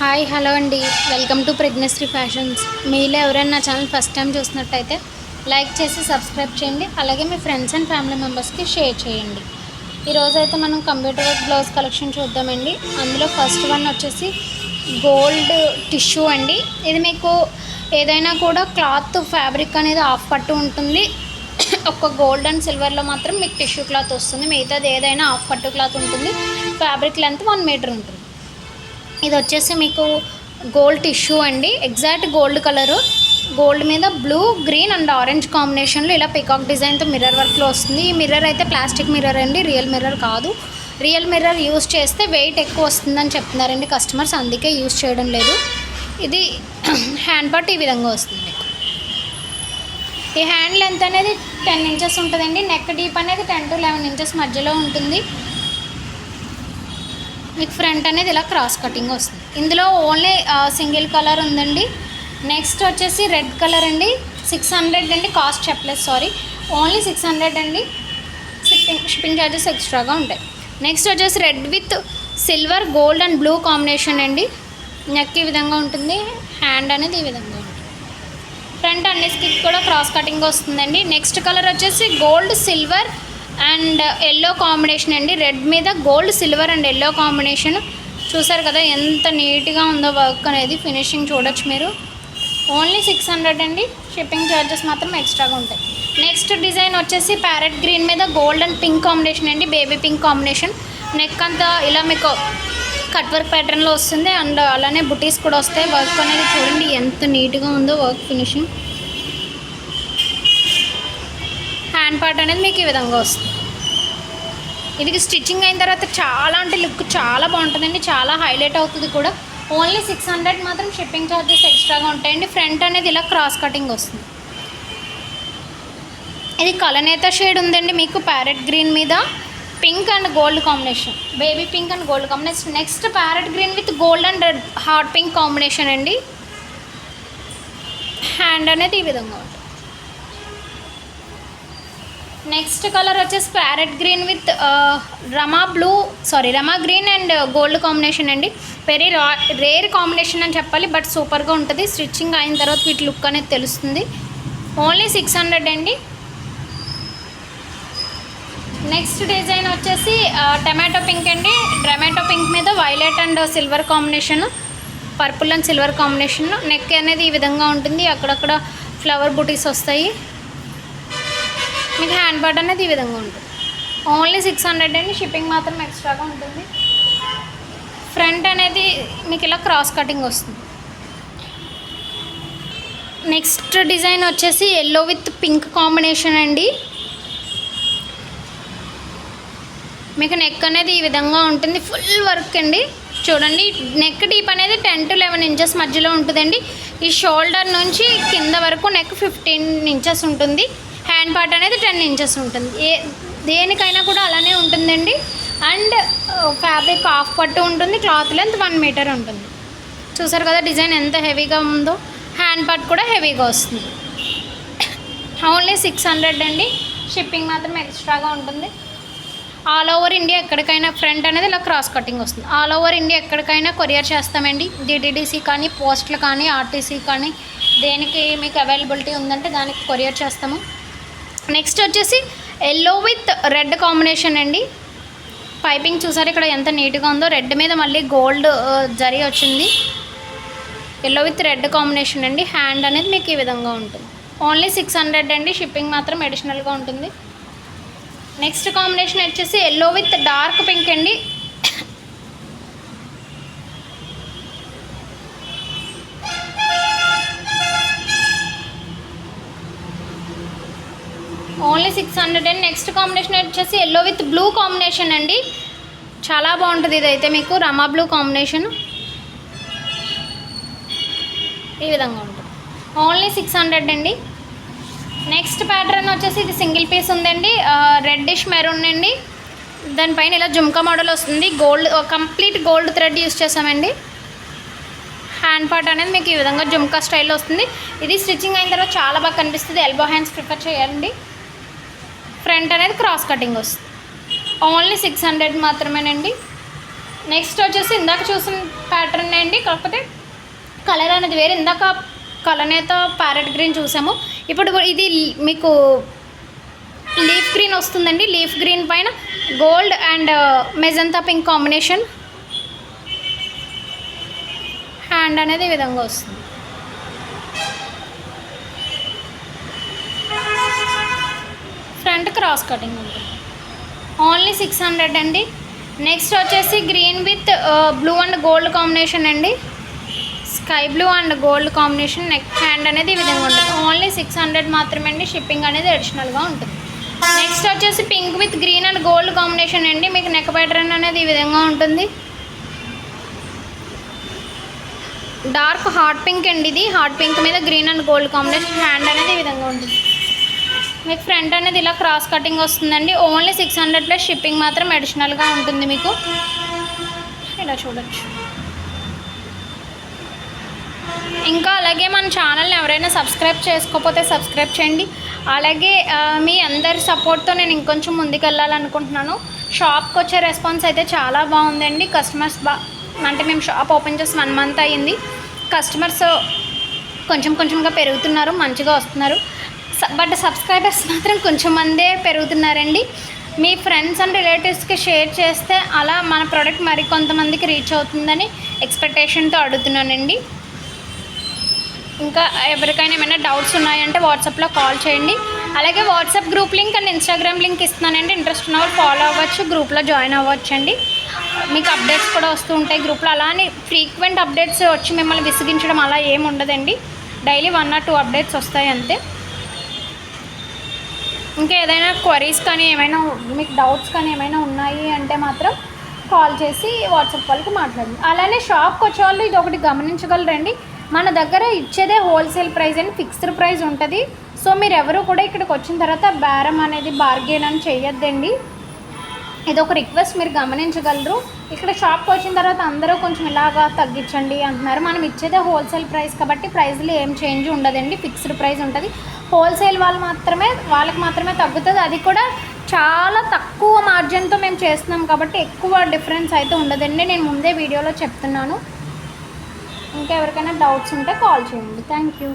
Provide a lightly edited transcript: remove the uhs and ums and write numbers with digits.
Hi hello అండి, welcome to pregnancy fashions. మీలో ఎవరైనా నా ఛానల్ ఫస్ట్ టైం చూసినట్టయితే లైక్ చేసి సబ్స్క్రైబ్ చేయండి. అలాగే మీ ఫ్రెండ్స్ అండ్ ఫ్యామిలీ మెంబర్స్కి షేర్ చేయండి. ఈరోజు అయితే మనం కంప్యూటర్ వర్క్ బ్లౌజ్ కలెక్షన్ చూద్దామండి. అందులో ఫస్ట్ వన్ వచ్చేసి గోల్డ్ టిష్యూ అండి. ఇది మీకు ఏదైనా కూడా క్లాత్ ఫ్యాబ్రిక్ అనేది ఆఫ్ పట్టు ఉంటుంది. ఒక గోల్డ్ అండ్ సిల్వర్లో మాత్రం మీకు టిష్యూ క్లాత్ వస్తుంది. మిగతాది ఏదైనా ఆఫ్ పట్టు క్లాత్ ఉంటుంది. ఫ్యాబ్రిక్ లెంత్ 1 మీటర్ ఉంటుంది. ఇది వచ్చేసి మీకు గోల్డ్ టిష్యూ అండి. ఎగ్జాక్ట్ గోల్డ్ కలరు, గోల్డ్ మీద బ్లూ, గ్రీన్ అండ్ ఆరెంజ్ కాంబినేషన్లో ఇలా పికాక్ డిజైన్తో మిర్రర్ వర్క్లో వస్తుంది. ఈ మిర్రర్ అయితే ప్లాస్టిక్ మిర్రర్ అండి, రియల్ మిర్రర్ కాదు. రియల్ మిర్రర్ యూస్ చేస్తే వెయిట్ ఎక్కువ వస్తుందని చెప్తున్నారండి కస్టమర్స్, అందుకే యూస్ చేయడం లేదు. ఇది హ్యాండ్ పార్ట్ ఈ విధంగా వస్తుంది. ఈ హ్యాండ్ లెంత్ అనేది 10 ఇంచెస్ ఉంటుందండి. నెక్ డీప్ అనేది 10 to 11 ఇంచెస్ మధ్యలో ఉంటుంది. మీకు ఫ్రంట్ అనేది ఇలా క్రాస్ కటింగ్ వస్తుంది. ఇందులో ఓన్లీ సింగిల్ కలర్ ఉందండి. నెక్స్ట్ వచ్చేసి రెడ్ కలర్ అండి. 600 అండి, కాస్ట్ చెప్పలేదు, సారీ. ఓన్లీ 600 అండి. షిప్పింగ్ ఛార్జెస్ ఎక్స్ట్రాగా ఉంటాయి. నెక్స్ట్ వచ్చేసి red with silver, gold and blue combination అండి. నెక్ ఈ విధంగా ఉంటుంది, హ్యాండ్ అనేది ఈ విధంగా ఉంటుంది. ఫ్రంట్ అన్నిటికి కూడా క్రాస్ కటింగ్ వస్తుందండి. నెక్స్ట్ కలర్ వచ్చేసి gold, silver and yellow combination అండి. రెడ్ మీద gold, silver and yellow combination. చూసారు కదా ఎంత నీట్గా ఉందో వర్క్ అనేది. ఫినిషింగ్ చూడొచ్చు మీరు. ఓన్లీ 600 అండి. షిప్పింగ్ ఛార్జెస్ మాత్రం ఎక్స్ట్రాగా ఉంటాయి. నెక్స్ట్ డిజైన్ వచ్చేసి ప్యారెట్ గ్రీన్ మీద గోల్డ్ అండ్ పింక్ కాంబినేషన్ అండి. Baby pink combination. నెక్ అంతా ఇలా మీకు కట్ వర్క్ ప్యాటర్న్లో వస్తుంది అండ్ అలానే బుటీస్ కూడా వస్తాయి. వర్క్ అనేది చూడండి ఎంత నీట్గా ఉందో వర్క్ ఫినిషింగ్. హ్యాండ్ పార్ట్ అనేది మీకు ఈ విధంగా వస్తుంది. ఇది స్టిచ్చింగ్ అయిన తర్వాత చాలా అంటే లుక్ చాలా బాగుంటుందండి, చాలా హైలైట్ అవుతుంది కూడా. ఓన్లీ 600 మాత్రం. షిప్పింగ్ ఛార్జెస్ ఎక్స్ట్రాగా ఉంటాయండి. ఫ్రంట్ అనేది ఇలా క్రాస్ కటింగ్ వస్తుంది. ఇది కలనేత షేడ్ ఉందండి మీకు ప్యారెట్ గ్రీన్ మీద pink and gold combination. Baby pink and gold combination. Next parrot green with gold and red hot pink combination అండి. హ్యాండ్ అనేది ఈ విధంగా ఉంటుంది. నెక్స్ట్ కలర్ వచ్చేసి parrot green with Rama green and gold combination అండి. Very rare combination అని చెప్పాలి, but సూపర్గా ఉంటుంది. స్టిచ్చింగ్ అయిన తర్వాత వీటి లుక్ అనేది తెలుస్తుంది. ఓన్లీ 600 అండి. నెక్స్ట్ డిజైన్ వచ్చేసి టమాటో పింక్ అండి. టమాటో పింక్ మీద violet and silver combination, purple and silver combination. Neck అనేది ఈ విధంగా ఉంటుంది, అక్కడక్కడ ఫ్లవర్ బుటీస్ వస్తాయి. మీకు హ్యాండ్ పార్ట్ అనేది ఈ విధంగా ఉంటుంది. ఓన్లీ 600 అండి. షిప్పింగ్ మాత్రం ఎక్స్ట్రాగా ఉంటుంది. ఫ్రంట్ అనేది మీకు ఇలా క్రాస్ కటింగ్ వస్తుంది. నెక్స్ట్ డిజైన్ వచ్చేసి ఎల్లో విత్ పింక్ కాంబినేషన్ అండి. మీకు నెక్ అనేది ఈ విధంగా ఉంటుంది, ఫుల్ వర్క్ అండి. చూడండి నెక్ డీప్ అనేది 10 to 11 ఇంచెస్ మధ్యలో ఉంటుందండి. ఈ షోల్డర్ నుంచి కింద వరకు నెక్ 15 ఇంచెస్ ఉంటుంది. హ్యాండ్ పార్ట్ అనేది 10 ఇంచెస్ ఉంటుంది. దేనికైనా కూడా అలానే ఉంటుందండి. అండ్ ఫ్యాబ్రిక్ ఆఫ్ పట్టు ఉంటుంది. క్లాత్ లెంత్ 1 మీటర్ ఉంటుంది. చూసారు కదా డిజైన్ ఎంత హెవీగా ఉందో. హ్యాండ్ పార్ట్ కూడా హెవీగా వస్తుంది. ఓన్లీ 600 అండి. షిప్పింగ్ మాత్రం ఎక్స్ట్రాగా ఉంటుంది. ఆల్ ఓవర్ ఇండియా ఎక్కడికైనా ఫ్రంట్ అనేది ఇలా క్రాస్ కటింగ్ వస్తుంది. ఆల్ ఓవర్ ఇండియా ఎక్కడికైనా కొరియర్ చేస్తామండి. డిటీడీసీ కానీ, పోస్ట్లు కానీ, ఆర్టీసీ కానీ, దేనికి మీకు అవైలబిలిటీ ఉందంటే దానికి కొరియర్ చేస్తాము. నెక్స్ట్ వచ్చేసి ఎల్లో విత్ రెడ్ కాంబినేషన్ అండి. పైపింగ్ చూసారు ఇక్కడ ఎంత నీట్గా ఉందో. రెడ్ మీద మళ్ళీ గోల్డ్ జరీ వచ్చింది. ఎల్లో విత్ రెడ్ కాంబినేషన్ అండి. హ్యాండ్ అనేది మీకు ఈ విధంగా ఉంటుంది. ఓన్లీ 600 అండి. షిప్పింగ్ మాత్రం అడిషనల్గా ఉంటుంది. నెక్స్ట్ కాంబినేషన్ వచ్చేసి ఎల్లో విత్ డార్క్ పింక్ అండి. ఓన్లీ 600 అండ్ నెక్స్ట్ కాంబినేషన్ వచ్చేసి ఎల్లో విత్ బ్లూ కాంబినేషన్ అండి. చాలా బాగుంటుంది. ఇదైతే మీకు రమా బ్లూ కాంబినేషన్ ఈ విధంగా ఉంటుంది. ఓన్లీ 600 అండి. నెక్స్ట్ ప్యాటర్న్ వచ్చేసి ఇది సింగిల్ పీస్ ఉందండి. రెడ్డిష్ మెరూన్ అండి. దానిపైన ఇలా జుమ్కా మోడల్ వస్తుంది. Gold complete gold thread use చేసామండి. హ్యాండ్ పార్ట్ అనేది మీకు ఈ విధంగా జుమ్కా స్టైల్లో వస్తుంది. ఇది స్టిచ్చింగ్ అయిన తర్వాత చాలా బాగా కనిపిస్తుంది. ఎల్బో హ్యాండ్స్ ప్రిఫర్ చేయండి. ఫ్రంట్ అనేది క్రాస్ కటింగ్ వస్తుంది. ఓన్లీ 600 మాత్రమేనండి. నెక్స్ట్ వచ్చేసి ఇందాక చూసిన ప్యాటర్న్ అండి, కాకపోతే కలర్ అనేది వేరే. ఇందాక కలనేత ప్యారెట్ గ్రీన్ చూసాము, ఇప్పుడు ఇది మీకు లీఫ్ గ్రీన్ వస్తుందండి. లీఫ్ గ్రీన్ పైన gold and magenta pink combination. Hand అనేది ఈ విధంగా వస్తుంది. ఫ్రంట్ క్రాస్ కటింగ్ ఉంటుంది. ఓన్లీ 600 అండి. నెక్స్ట్ వచ్చేసి green with blue and gold combination అండి. Sky blue and gold combination. Neck hand అనేది ఈ విధంగా ఉంటుంది. ఓన్లీ 600 మాత్రమే అండి. షిప్పింగ్ అనేది అడిషనల్గా ఉంటుంది. నెక్స్ట్ వచ్చేసి pink with green and gold combination అండి. మీకు నెక్ ప్యాటర్న్ అనేది ఈ విధంగా ఉంటుంది. డార్క్ హాట్ పింక్ అండి ఇది. హాట్ పింక్ మీద green and gold combination. Hand అనేది ఈ విధంగా ఉంటుంది. మీకు ఫ్రంట్ అనేది ఇలా క్రాస్ కటింగ్ వస్తుందండి. ఓన్లీ 600 ప్లస్ షిప్పింగ్ మాత్రం అడిషనల్గా ఉంటుంది. మీకు ఇలా చూడొచ్చు. ఇంకా అలాగే మన ఛానల్ని ఎవరైనా సబ్స్క్రైబ్ చేసుకోకపోతే సబ్స్క్రైబ్ చేయండి. అలాగే మీ అందరి సపోర్ట్తో నేను ఇంకొంచెం ముందుకు వెళ్ళాలనుకుంటున్నాను. షాప్కి వచ్చే రెస్పాన్స్ అయితే చాలా బాగుందండి. కస్టమర్స్ అంటే మేము షాప్ ఓపెన్ చేసి 1 మంత్ అయ్యింది. కస్టమర్స్ కొంచెంగా పెరుగుతున్నారు, మంచిగా వస్తున్నారు. బట్ సబ్స్క్రైబర్స్ మాత్రం కొంచెం మందే పెరుగుతున్నారండి. మీ ఫ్రెండ్స్ అండ్ రిలేటివ్స్కి షేర్ చేస్తే అలా మన ప్రోడక్ట్ మరి కొంతమందికి రీచ్ అవుతుందని ఎక్స్పెక్టేషన్తో అడుగుతున్నానండి. ఇంకా ఎవరికైనా ఏమైనా డౌట్స్ ఉన్నాయంటే వాట్సాప్లో కాల్ చేయండి. అలాగే WhatsApp group link and Instagram link ఇస్తున్నానండి. ఇంట్రెస్ట్ ఉన్న వాళ్ళు ఫాలో అవ్వచ్చు, గ్రూప్లో జాయిన్ అవ్వచ్చు అండి. మీకు అప్డేట్స్ కూడా వస్తూ ఉంటాయి గ్రూప్లో. అలానే ఫ్రీక్వెంట్ అప్డేట్స్ వచ్చి మిమ్మల్ని విసిగించడం అలా ఏమి ఉండదండి. డైలీ 1 or 2 అప్డేట్స్ వస్తాయి అంతే. ఇంకా ఏదైనా క్వరీస్ కానీ ఏమైనా మీకు డౌట్స్ కానీ ఏమైనా ఉన్నాయి అంటే మాత్రం కాల్ చేసి వాట్సాప్ వాళ్ళకి మాట్లాడండి. అలానే షాప్కి వచ్చే వాళ్ళు ఇది ఒకటి గమనించగలరండి, మన దగ్గర ఇచ్చేదే హోల్సేల్ ప్రైస్ అని ఫిక్స్డ్ ప్రైస్ ఉంటుంది. సో మీరు ఎవరు కూడా ఇక్కడికి వచ్చిన తర్వాత బేరం అనేది బార్గెన్ అని చేయొద్దండి. ఇది ఒక రిక్వెస్ట్ మీరు గమనించగలరు. ఇక్కడ షాప్కి వచ్చిన తర్వాత అందరూ కొంచెం ఇలాగా తగ్గించండి అంటున్నారు. మనం ఇచ్చేదే హోల్సేల్ ప్రైస్ కాబట్టి ప్రైస్లో ఏం చేంజ్ ఉండదండి, ఫిక్స్డ్ ప్రైస్ ఉంటుంది. హోల్సేల్ వాళ్ళకి మాత్రమే తగ్గుతుంది. అది కూడా చాలా తక్కువ మార్జిన్తో మేము చేస్తున్నాం కాబట్టి ఎక్కువ డిఫరెన్స్ అయితే ఉండదండి. నేను ముందే వీడియోలో చెప్తున్నాను. ఇంకా ఎవరికైనా డౌట్స్ ఉంటే కాల్ చేయండి. Thank you.